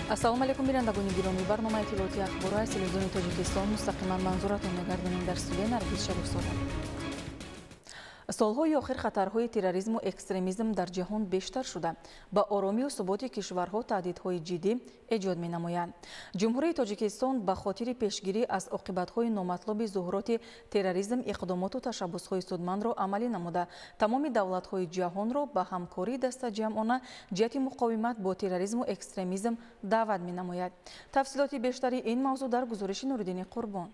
ассалому алайкум бирандагони гиромӣ, барномаи иттилоотии ахборҳои телевизиони тоҷикистон мустақиман манзуратон мегардонем. дар студия Наргиз Шарифзода. солҳои охир хатарҳои терроризму экстремизм дар ҷаҳон бештар шуда ба оромию суботи кишварҳо таҳдидҳои ҷиддӣ эҷод менамоянд. ҷумҳурии тоҷикистон ба хотири пешгирӣ аз оқибатҳои номатлуби зуҳуроти терроризм иқдомоту ташаббусҳои судмандро амалӣ намуда, тамоми давлатҳои ҷаҳонро ба ҳамкории дастаҷамъона ҷиҳати муқовимат бо терроризму экстремизм даъват менамояд. тафсилоти бештари ин мавзӯъ дар гузориши Нуриддини Қурбон.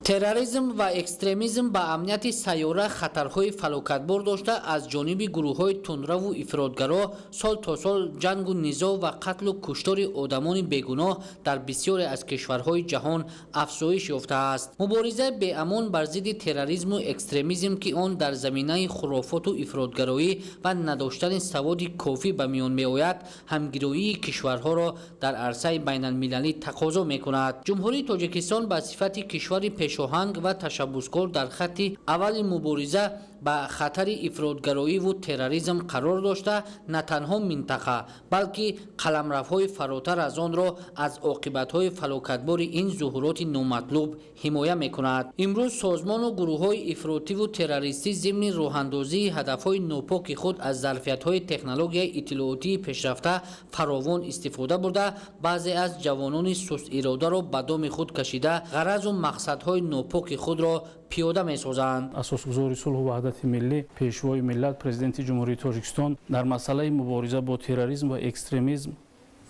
терроризм ва экстремизм ба амнияти сайёра хатарҳои фалокатбор дошта аз ҷониби гурӯҳҳои тунраву ифродгаро сол то сол ҷангу низоъ ва қатлу куштори одамони бегуноҳ дар бисёре аз кишварҳои ҷаҳон афзоиш ёфтааст. муборизаи беамон бар зидди терроризму экстремизм ки он дар заминаи хурофоту ифродгароӣ ва надоштани саводи кофӣ ба миён меояд, ҳамгироии кишварҳоро дар арсаи байналмилалӣ тақозо мекунад. ҷумҳурии тоҷикистон ба сифати кишвари пешоҳанг ва ташаббускор дар хатти аввали мубориза ба хатари ифродгароиву терроризм қарор дошта, на танҳо минтақа, балки қаламравҳои фаротар аз онро аз оқибатҳои фалокатбори ин зуҳуроти номатлуб ҳимоя мекунад. имрӯз созмону гурӯҳҳои ифротиву террористӣ зимни роҳандозии ҳадафҳои нопоки худ аз зарфиятҳои технологияи иттилоотии пешрафта фаровон истифода бурда, баъзе аз ҷавонони сустиродаро ба доми худ кашида, ғаразу мақсадҳои нопоки худро пиёда месозанд. асосгузори сулҳу ваҳдати миллӣ, пешвои миллат, президенти ҷумҳурии тоҷикистон дар масъалаи мубориза бо терроризм ва экстремизм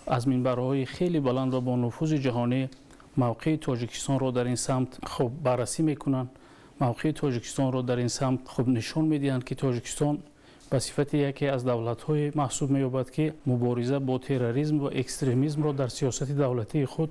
аз минбарҳои хеле баланд ва бо нуфузи ҷаҳонӣ мавқеи тоҷикистонро дар ин самт хуб баррасӣ мекунанд. мавқеи тоҷикистонро дар ин самт хуб нишон медиҳанд ки тоҷикистон ба сифати яке аз давлатҳое маҳсуб меёбад ки мубориза бо терроризм ва экстремизмро дар сиёсати давлатии худ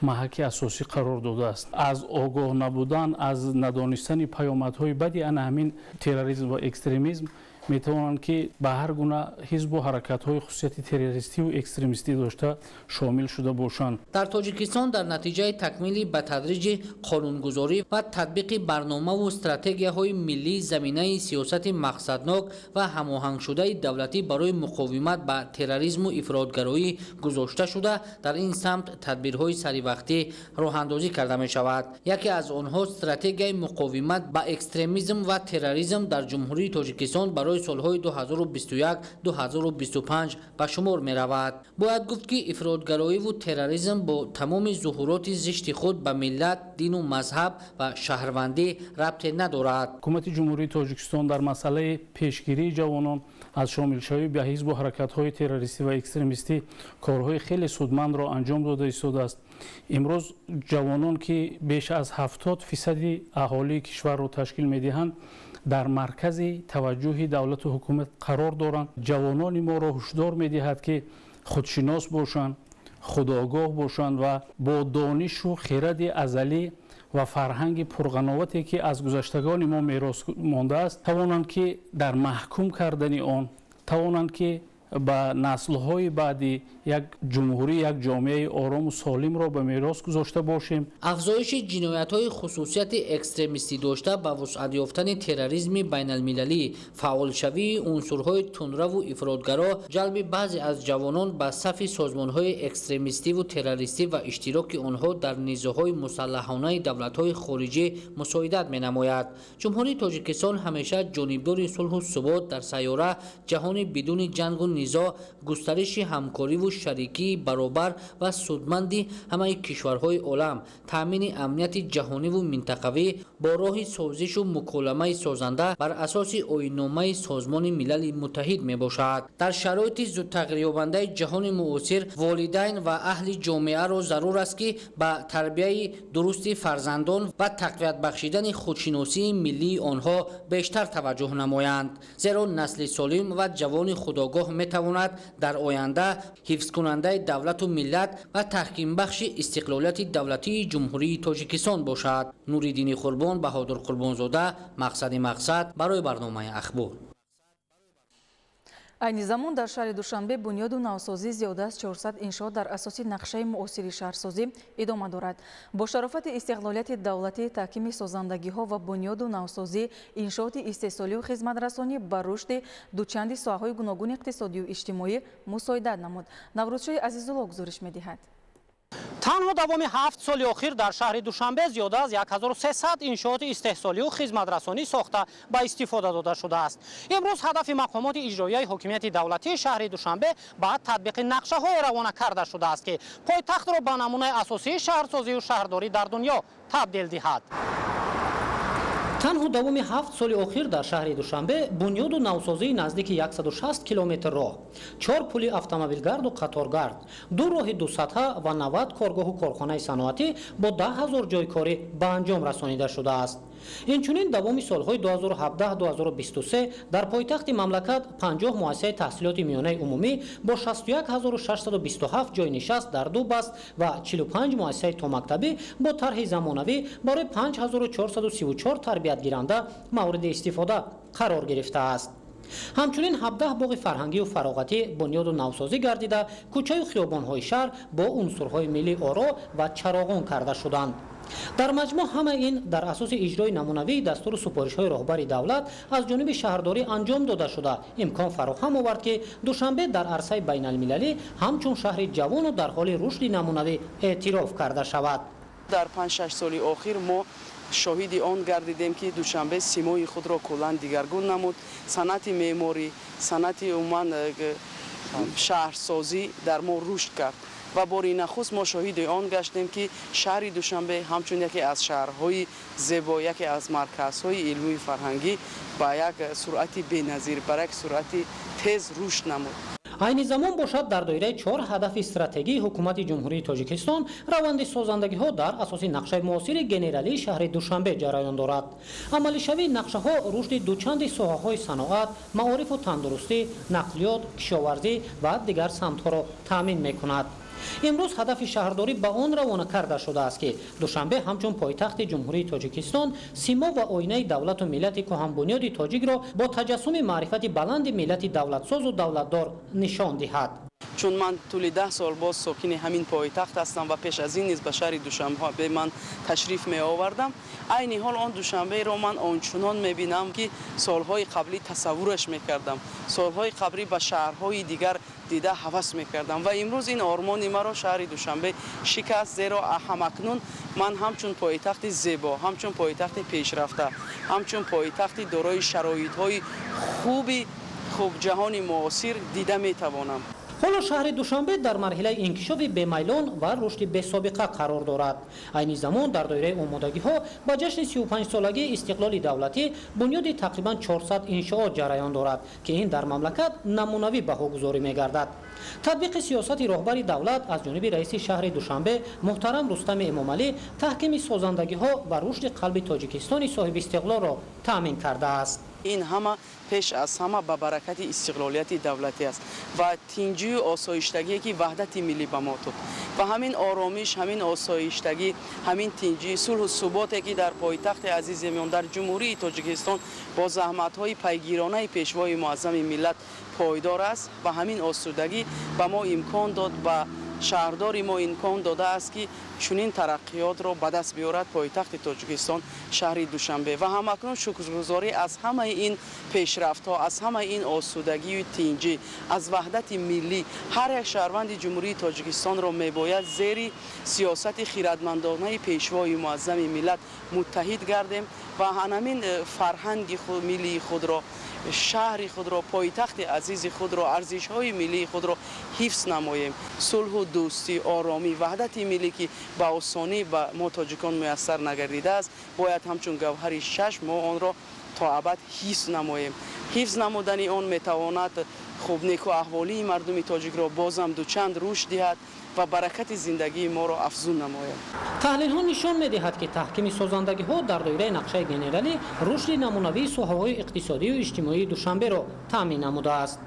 маҳаки асосӣ қарор додааст. аз огоҳ набудан, аз надонистани паёмадҳои бади ана ҳамин терроризм ва экстремизм метавонанд ки ба ҳар гуна ҳизбу ҳаракатҳои хусусияти террористиву экстремистӣ дошта шомил шуда бошанд. дар тоҷикистон дар натиҷаи такмили ба тадриҷи қонунгузорӣ ва татбиқи барномаву стратегияҳои миллии заминаи сиёсати мақсаднок ва ҳамоҳангшудаи давлатӣ барои муқовимат ба терроризму ифродгароӣ гузошта шуда, дар ин самт тадбирҳои саривақтӣ роҳандозӣ карда мешавад. яке аз онҳо стратегияи муқовимат ба экстремизм ва терроризм дар ҷумҳурии тоҷикистон барои солҳои 2021-2025 ба шумор меравад. бояд гуфт ки ифродгароиву терроризм бо тамоми зуҳуроти зишти худ ба миллат, дину мазҳаб ва шаҳрвандӣ рабте надорад. ҳукумати ҷумҳурии тоҷикистон дар масъалаи пешгирии ҷавонон аз шомилшавӣ ба ҳизбу ҳаракатҳои террористӣ ва экстремистӣ корҳои хеле судмандро анҷом дода истодааст. имрӯз ҷавонон ки беш аз 70% аҳолии кишварро ташкил медиҳанд, дар маркази таваҷҷӯҳи давлату ҳукумат қарор доранд. ҷавонони моро ҳушдор медиҳад ки худшинос бошанд, худогоҳ бошанд ва бо донишу хиради азалӣ ва фарҳанги пурғановате ки аз гузаштагони мо мерос мондааст, тавонанд ки дар маҳкум кардани он тавонанд ки ба наслҳои баъди як ҷумҳурӣ, як ҷомеаи орому солимро ба мерос гузошта бошем. афзоиши ҷиноятҳои хусусияти экстремистӣ дошта ба вусъат ёфтани терроризми байналмилалӣ, фаъолшавии унсурҳои тунраву ифродгаро, ҷалби баъзе аз ҷавонон ба сафи созмонҳои экстремистиву террористӣ ва иштироки онҳо дар низоъҳои мусаллаҳонаи давлатҳои хориҷӣ мусоидат менамояд. ҷумҳурии тоҷикистон ҳамеша ҷонибдори сулҳу субот дар сайёра, ҷаҳони бидуни ҷангу низоъ, густариши ҳамкориву шарикии баробар ва судманди ҳамаи кишварҳои олам, таъмини амнияти ҷаҳониву минтақавӣ бо роҳи созишу муколамаи созанда бар асоси оинномаи созмони милали муттаҳид мебошад. дар шароити зудтағйирёбандаи ҷаҳони муосир, волидайн ва аҳли ҷомеаро зарур аст ки ба тарбияи дурусти фарзандон ва тақвият бахшидани худшиносии миллии онҳо бештар таваҷҷӯҳ намоянд, зеро насли солим ва ҷавони худогоҳ метавонад дар оянда ҳифзкунандаи давлату миллат ва таҳкимбахши истиқлолияти давлатии ҷумҳурии тоҷикистон бошад. Нуриддини Қурбон, Баҳодур Қурбонзода, мақсади мақсад барои барномаи ахбор. айни замон дар шаҳри Душанбе бунёду навсозӣ зиёда аз 400 иншоот дар асоси нақшаи муосири шаҳрсозӣ идома дорад. Бо шарофати истиқлолияти давлатӣ, таҳкими созандагиҳо ва бунёду навсозӣ, иншооти истеҳсолию хизматрасонӣ ба рушди дучанди соҳаҳои гуногуни иқтисодию иҷтимоӣ мусоидат намуд. Наврӯзшоҳи Азизулло гузориш медиҳад. танҳо давоми 7 соли охир дар шаҳри Душанбе зиёда аз 1300 иншооти истеҳсолию хизматрасонӣ сохта ба истифода дода шудааст. имрӯз ҳадафи мақомоти иҷроияи ҳокимияти давлатии шаҳри Душанбе ба татбиқи нақшаҳое равона карда шудааст, ки пойтахтро ба намунаи асосии шаҳрсозию шаҳрдорӣ дар дунё табдил диҳад. танҳо давоми 7 соли охир дар шаҳри Душанбе бунёду навсозии наздики 160 километр роҳ, 4 пули автомобилгарду қаторгард, 2 роҳи дусатҳа ва 90 коргоҳу корхонаи саноатӣ бо 10 000 ҷойкорӣ ба анҷом расонида шудааст. инчунин давоми солҳои 2017-2023 дар пойтахти мамлакат 50 муассисаи таҳсилоти миёнаи умумӣ бо 61 627 ҷойнишаст дар 2 баст ва 45 муассисаи томактабӣ бо тарҳи замонавӣ барои 5434 тарбиятгиранда мавриди истифода қарор гирифтааст. ҳамчунин 17 боғи фарҳангию фароғатӣ бунёду навсозӣ гардида кӯчаю хиёбонҳои шаҳр бо унсурҳои миллӣ оро ва чароғон карда шуданд. дар маҷмӯъ ҳама ин дар асоси иҷрои намунавии дастуру супоришҳои роҳбари давлат аз ҷониби шаҳрдорӣ анҷом дода шуда имкон фароҳам овард, ки Душанбе дар арсаи байналмилалӣ ҳамчун шаҳри ҷавону дар ҳоли рушди намунавӣ эътироф карда шавад. дар 5-6 соли охир мо шоҳиди он гардидем, ки Душанбе симои худро куллан дигаргун намуд. санъати меъморӣ, санъати умуман шаҳрсозӣ дар мо рушд кард ва бори нахуст мо шоҳиди он гаштем, ки шаҳри Душанбе ҳамчун яке аз шаҳрҳои зебо, яке аз марказҳои илмии фарҳангӣ ба як суръати беназир, ба як суръати тез рушд намуд. айни замон бошад дар доираи 4 ҳадафи стратегии ҳукумати ҷумҳурии Тоҷикистон раванди созандагиҳо дар асоси нақшаи муосири генералии шаҳри Душанбе ҷараён дорад. амалишавии нақшаҳо рушди дучанди соҳаҳои саноат, маорифу тандурустӣ, нақлиёт, кишоварзӣ ва дигар самтҳоро таъмин мекунад. имрӯз ҳадафи шаҳрдорӣ ба он равона карда шудааст, ки Душанбе ҳамчун пойтахти ҷумҳурии Тоҷикистон симо ва оинаи давлату миллати кӯҳанбунёди тоҷикро бо таҷассуми маърифати баланди миллати давлатсозу давлатдор нишон диҳад. чун ман тӯли 10 сол боз сокини ҳамин пойтахт ҳастам ва пеш аз ин низ ба шаҳри Душанбе ман ташриф меовардам. айни ҳол он Душанберо ман ончунон мебинам, ки солҳои қаблӣ тасаввураш мекардам. солҳои қаблӣ ба шаҳрҳои дигар дида ҳавас мекардам ва имрӯз ин ормони маро шаҳри Душанбе шикаст, зеро ҳамакнун ман ҳамчун пойтахти зебо, ҳамчун пойтахти пешрафта, ҳамчун пойтахти дорои шароитҳои хуб ҷаҳони муосир дида метавонам. ҳоло шаҳри Душанбе дар марҳилаи инкишофи бемайлон ва рушди бесобиқа қарор дорад. айни замон дар доираи омодагиҳо ба ҷашни 35-солагии истиқлоли давлатӣ бунёди тақрибан 400 иншоот ҷараён дорад, ки ин дар мамлакат намунавӣ баҳогузорӣ мегардад. татбиқи сиёсати роҳбари давлат аз ҷониби раиси шаҳри Душанбе муҳтарам Рустами Эмомалӣ таҳкими созандагиҳо ва рушди қалби Тоҷикистони соҳибистиқлолро таъмин кардааст. ин ҳама пеш аз ҳама ба баракати истиқлолияти давлатӣ аст ва тинҷию осоиштагие, ки ваҳдати миллӣ ба мо дод ва ҳамин оромиш, ҳамин осоиштагӣ, ҳамин тинҷӣ, сулҳу суботе, ки дар пойтахти азиземон дар ҷумҳурии Тоҷикистон бо заҳматҳои пайгиронаи пешвои муаззами миллат пойдор аст ва ҳамин осудагӣ ба мо имкон дод, ба шаҳрдори мо имкон додааст, ки чунин тараққиётро ба даст биёрад пойтахти Тоҷикистон шаҳри Душанбе ва ҳамакнун шукргузорӣ аз ҳамаи ин пешрафтҳо, аз ҳамаи ин осудагию тинҷӣ, аз ваҳдати миллӣ ҳар як шаҳрванди ҷумҳурии Тоҷикистонро мебояд зери сиёсати хиратмандонаи пешвои муаззами миллат муттаҳид гардем ва ҳамин фарҳанги миллии худро, шаҳри худро, пойтахти азизи худро, арзишҳои миллии худро ҳифз намоем. сулҳу дӯстӣ, оромӣ, ваҳдати миллӣ, ки ба осонӣ ба мо тоҷикон муяссар нагардидааст, бояд ҳамчун гавҳари шаш мо онро то абад ҳифз намоем. ҳифз намудани он метавонад хуб некуаҳволии мардуми тоҷикро бозам дучанд рушд диҳад ва баракати зиндагии моро афзун намояд. таҳлилҳо нишон медиҳад, ки таҳкими созандагиҳо дар доираи нақшаи генералӣ рушди намунавии соҳаҳои иқтисодию иҷтимоии Душанберо таъмин намудааст.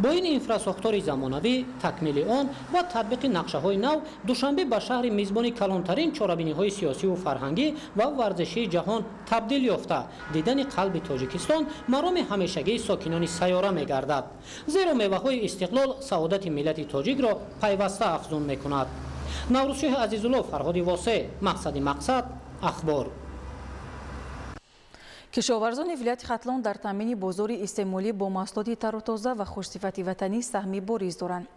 با این اینفراساختاری زمانوی، تکمیل آن و تطبیق نقشه‌های نو، دوشنبه به شهر میزبان کلانترین چهاربینی‌های سیاسی و فرهنگی و ورزشی جهان تبدیل یافته، دیدن قلب تاجیکستان مرام همیشگی ساکنان سیاره می‌گردد. زیرا میوه‌های استقلال سعادت ملت تاجیک را پیوسته افزون می‌کند. نوروزشاه عزیزالله فرهاد واسع، مقصد اخبار. کشاورزان ولایت ختلان در تامین بازار استعمالی با محصولات تر و تازه و خوشصفت وطنی سهمی باریز دارند.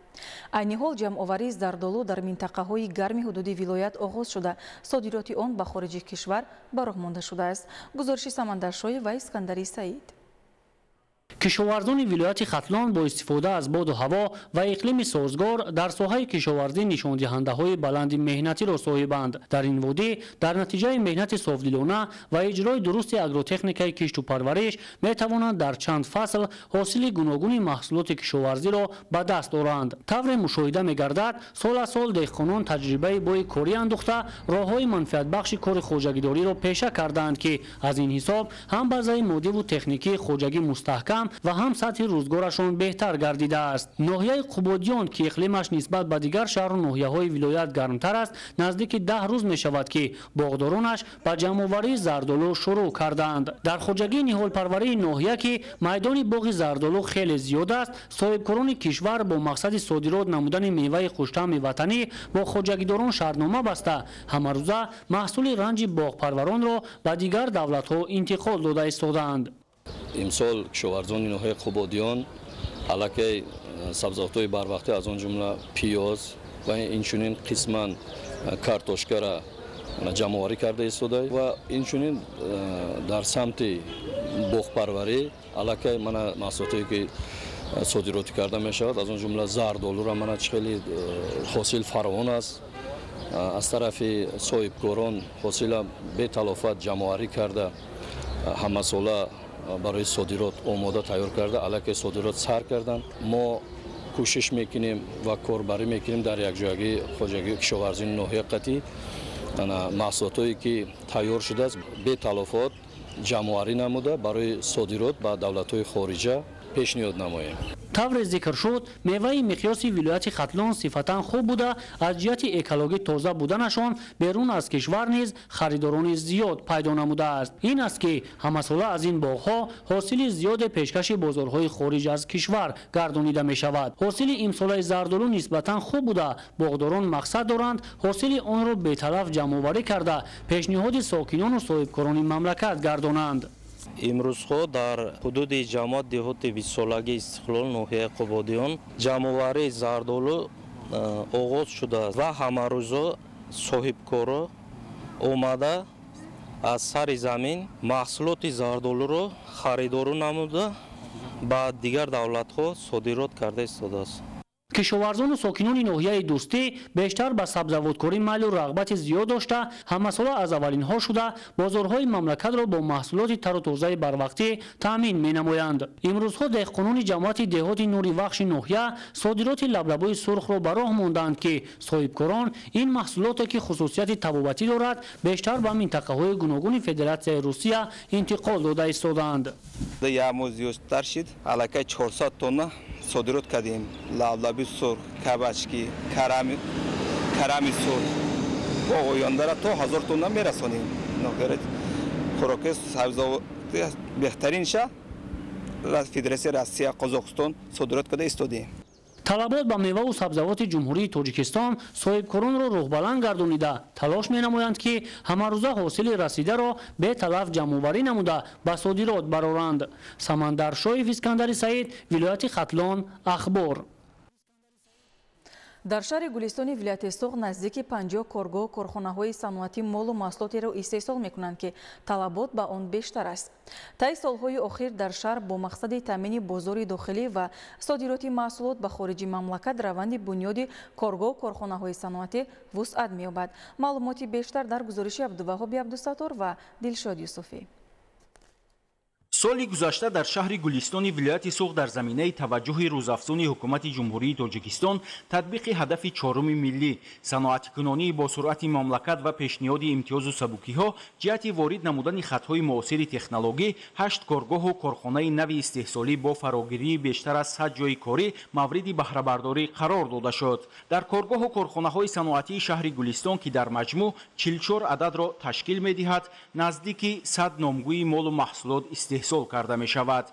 عین حال جمع‌آوری زردآلو در منطقه‌های گرم حدود ولایت آغاز شده، صادرات آن به خارج کشور به راه مانده شده است. گزارش سمندرشاه و اسکندری سعید. کشاورزان ولایت ختلان با استفاده از باد و هوا و اقلیم سازگار در ساحه کشاورزی نشان دهنده های بلند مهنتی را صاحبند. در این وادی در نتیجه مهنت صافدلانه و اجرای درست اگروتکنیکای کشت و پرورش می توانند در چند فصل حاصل گوناگون محصولات کشاورزی را به دست آورند. طور مشاهده می گردد سال از سال دهقانان تجربه با کاری اندوخته راههای منفعت بخش کار خواجگیداری را پیشه کردند که از این حساب هم بازه مادی و تکنیکی خواجگی مستحکم و هم سطح روزگارشان بهتر گردیده است. ناحیه قبادیان که اقلیمش نسبت به دیگر شهر و ناحیه‌های ولایت گرمتر است، نزدیک 10 روز می شود که باغدارانش به جمع‌آوری زردآلو شروع کردند. در خواجگی نهال پروری ناحیه که میدان باغ زردآلو خیلی زیاد است، صاحبکاران کشور با مقصد صادرات نمودن میوه خوش‌طعم وطنی با خواجگیداران شرطنامه بسته، همه روزه محصول رنج باغپروران را به دیگر دولت‌ها انتقال داده ایستادند. امسال کشاورزان ناحیه قبادیان علاقه سبزیجات باروقتی از آن جمله پیاز و اینچنین قسما کارتوشکا را جمع‌آوری کرده ایستاده و اینچنین در سمت باغپروری علاقه من محصولاتی که صادرات کرده می شود از آن جمله زردآلو را من خیلی حاصل فراوان است. از طرف صاحبکاران حاصل به تلافت جمع‌آوری کرده همه ساله برای صادرات آماده تیار کرده، علاقه صادرات سر کردن. ما کوشش میکنیم و کاربری میکنیم در یک جایی خواجگی کشاورزی ناحیه قطی محصولاتی که تیار شده است به تلافات جمع‌آوری نموده برای صادرات به دولت‌های خارجه پیشنهاد نماییم. طور ذکر شد میوه مقیاس ولایت ختلان صفتا خوب بوده، از جهت اکولوژی تازه بودنشان بیرون از کشور نیز خریداران زیاد پیدا نموده است. این است که همه ساله از این باغ‌ها حاصل زیاد پیشکش بازارهای خارج از کشور گردانیده می شود. حاصل امسال زردآلو نسبتا خوب بوده، باغداران مقصد دارند حاصل آن را به طرف جمع‌آوری کرده پیشنهاد ساکنان و صاحبکاران مملکت گردانند. امروز خود در حدود جماعت دهات 20 سالگی استقلال ناحیه قبادیان جمع‌آوری زردآلو آغاز شده است و همه روزا صاحبکارا آمده از سر زمین محصولات زردآلو را خریداری نموده به دیگر دولت‌ها صادرات کرده ایستاده است. کشاورزان و ساکنان ناحیه دوستی بیشتر به سبزیجاتکاری میل و رغبت زیاد داشته، همه ساله از اولینها شده بازارهای مملکت را با محصولات تر و تازه بروقتی تامین می‌نمایند. امروزها دهقانان جماعت دهات نوری بخش ناحیه صادرات لبلبای سرخ را به راه ماندند که صاحبکاران این محصولات که خصوصیت طبابتی دارد بیشتر به منطقه‌های گوناگون فدراسیون روسیه انتقال داده ایستادند. یک ماه زیادتر شد، علاقه 400 تن صادرات کردیم. لبلبی سرخ، کبچکی، کرمی سرخ با آینده را تا 1000 تن میرسانیم. خوراک سبزیجات بهترین شه فدراسیون روسیه قزاقستان صادرات کرده ایستادیم. طلبات به میوه و سبزیجات جمهوری تاجیکستان صاحبکاران را روح‌بلند گردانیده تلاش می‌نمایند که همه روزه حاصل رسیده را به تلف جمع‌آوری نموده به صادرات برآورند. سمندرشاه اسکندری سعید، ولایت ختلان، اخبار. در شهر گلستان ولایت سوغ نزدیک 50 کارگاه و کارخانه‌های صنعتی مال و محصولاتی را استحصال می‌کنند که طلبات به آن بیشتر است. طی سال‌های اخیر در شهر با مقصد تامین بازار داخلی و صادرات محصولات به خارج مملکت روند بنیاد کارگاه و کارخانه‌های صنعتی وسعت می‌یابد. معلوماتی بیشتر در گزارش عبدالوهاب عبدالستار و دلشاد یوسفی. соли гузашта дар шаҳри Гулистони вилояти Суғ дар заминаи таваҷҷӯҳи рӯзафзуни ҳукумати ҷумҳурии Тоҷикистон татбиқи ҳадафи чоруми миллӣ, саноатикунонии босуръати мамлакат ва пешниҳоди имтиёзу сабукиҳо ҷиҳати ворид намудани хатҳои муосири технологӣ 8 коргоҳу корхонаи нави истеҳсолӣ бо фарогирии бештар аз 100 ҷойи корӣ мавриди баҳрабардорӣ қарор дода шуд. дар коргоҳу корхонаҳои саноатии шаҳри Гулистон ки дар маҷмӯъ 44 ададро ташкил медиҳад, наздики 100 номгӯи молу маҳсулот истеҳсол карда мешавад.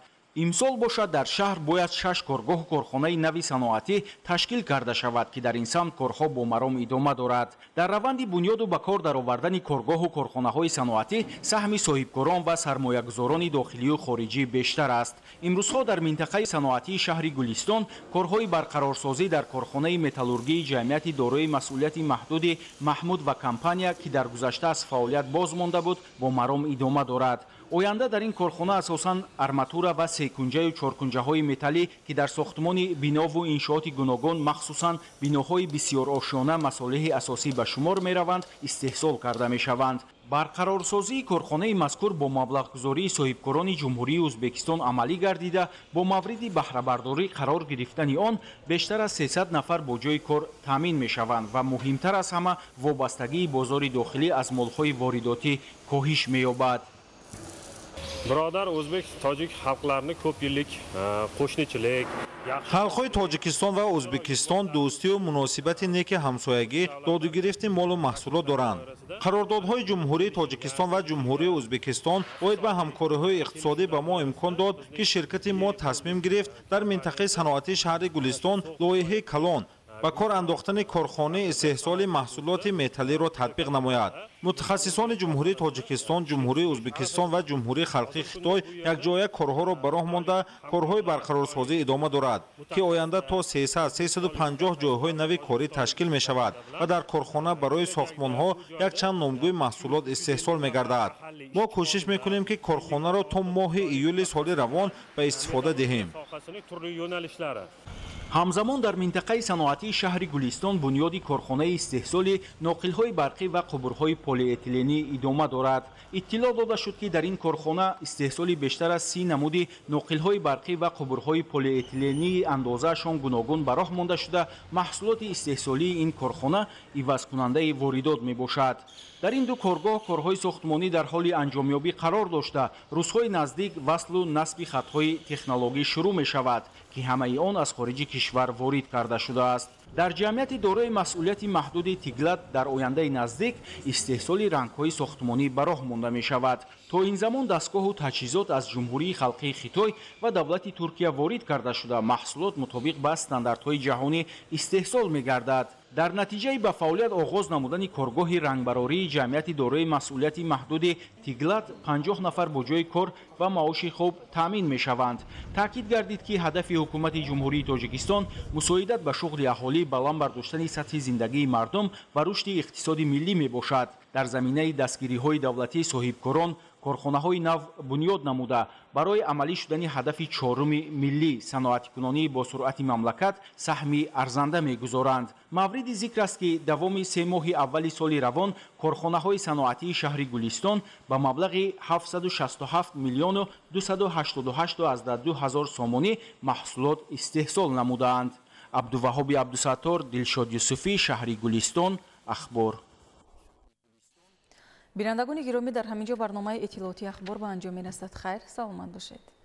имсол бошад дар шаҳр бояд 6 коргоҳу корхонаи нави саноатӣ ташкил карда шавад ки дар ин самт корҳо бо маром идома дорад. дар раванди бунёду ба кор даровардани коргоҳу корхонаҳои саноатӣ саҳми соҳибкорон ва сармоягузорони дохилию хориҷӣ бештар аст. имрӯзҳо дар минтақаи саноатии шаҳри Гулистон корҳои барқарорсозӣ дар корхонаи металлургии ҷамъияти дорои масъулияти маҳдуди Маҳмуд ва компания ки дар гузашта аз фаъолият боз монда буд бо маром идома дорад. оянда дар ин корхона асосан арматура ва секунҷаю чоркунҷаҳои металлӣ ки дар сохтмони бинову иншооти гуногун махсусан биноҳои бисёр ошёна масолиҳи асосӣ ба шумор мераванд истеҳсол карда мешаванд. барқарорсозии корхонаи мазкур бо маблағгузории соҳибкорони ҷумҳурии Ӯзбекистон амалӣ гардида бо мавриди баҳрабардорӣ қарор гирифтани он бештар аз 300 нафар бо ҷойи кор таъмин мешаванд ва муҳимтар аз ҳама вобастагии бозори дохилӣ аз молҳои воридотӣ коҳиш меёбад. Birodar o'zbek tojik xalqlarini ko'p yillik qo'shnichilik халқҳои Тоҷикистон ва Ӯзбекистон дӯстию муносибати неки ҳамсоягӣ доду гирифти молу маҳсулот доранд. қарордодҳои ҷумҳурии Тоҷикистон ва ҷумҳурии Ӯзбекистон оид ба ҳамкориҳои иқтисодӣ ба мо имкон дод ки ширкати мо тасмим гирифт дар минтақаи саноатии шаҳри Гулистон лоиҳаи калон ба кор андохтани корхонаи истеҳсоли маҳсулоти металлиро татбиқ намояд. мутахассисони ҷумҳурии Тоҷикистон, ҷумҳурии Ӯзбекистон ва ҷумҳурии халқии Хитой якҷоя корҳоро ба роҳ монда корҳои барқарорсозӣ идома дорад ки оянда то 300-350 ҷойҳои нави корӣ ташкил мешавад ва дар корхона барои сохтмонҳо якчанд номгӯи маҳсулот истеҳсол мегардад. мо кӯшиш мекунем ки корхонаро то моҳи июли соли равон ба истифода диҳем. ҳамзамон дар минтақаи саноатии шаҳри Гулистон бунёди корхонаи истеҳсоли ноқилҳои барқӣ ва қубурҳои полиэтиленӣ идома дорад. иттилоъ дода шуд ки дар ин корхона истеҳсоли бештар аз 30 намуди ноқилҳои барқӣ ва қубурҳои полиэтилении андозаашон гуногун ба роҳ монда шуда маҳсулоти истеҳсолии ин корхона ивазкунандаи воридот мебошад. дар ин ду коргоҳ корҳои сохтмонӣ дар ҳоли анҷомёбӣ қарор дошта рӯзҳои наздик васлу насби хатҳои технологӣ шурӯъ мешавад ки ҳамаи он аз хориҷи кишвар ворид карда шудааст. дар ҷамъияти дорои масъулияти маҳдуди Тиглат дар ояндаи наздик истеҳсоли рангҳои сохтмонӣ ба роҳ монда мешавад. то ин замон дастгоҳу таҷҳизот аз ҷумҳурии халқии Хитой ва давлати Туркия ворид карда шуда маҳсулот мутобиқ ба стандартҳои ҷаҳонӣ истеҳсол мегардад. дар натиҷаи ба фаъолият оғоз намудани коргоҳи рангбарории ҷамъияти дорои масъулияти маҳдуди Тиглат 50 нафар бо ҷойи кор ва маоши хуб таъмин мешаванд. таъкид гардид ки ҳадафи ҳукумати ҷумҳурии Тоҷикистон мусоидат ба шуғли аҳолӣ, баланд бардоштани сатҳи зиндагии мардум ва рушди иқтисоди миллӣ мебошад. дар заминаи дастгириҳои давлатии соҳибкорон корхонаҳои нав бунёд намуда барои амалӣ шудани ҳадафи чоруми миллӣ саноатикунонии босуръати мамлакат саҳми арзанда мегузоранд. мавриди зикр аст ки давоми 3 моҳи аввали соли равон корхонаҳои саноатии шаҳри Гулистон ба маблағи 767 миллиону 288 ҳазор сомонӣ маҳсулот истеҳсол намудаанд. абдуваҳоби абдусаттор, Дилшод Юсуфӣ, шаҳри Гулистон, ахбор. бинандагони гиромӣ, дар ҳамин ҷо барномаи иттилоъоти ахбор ба анҷом мерасад. хайр, саломат бошед.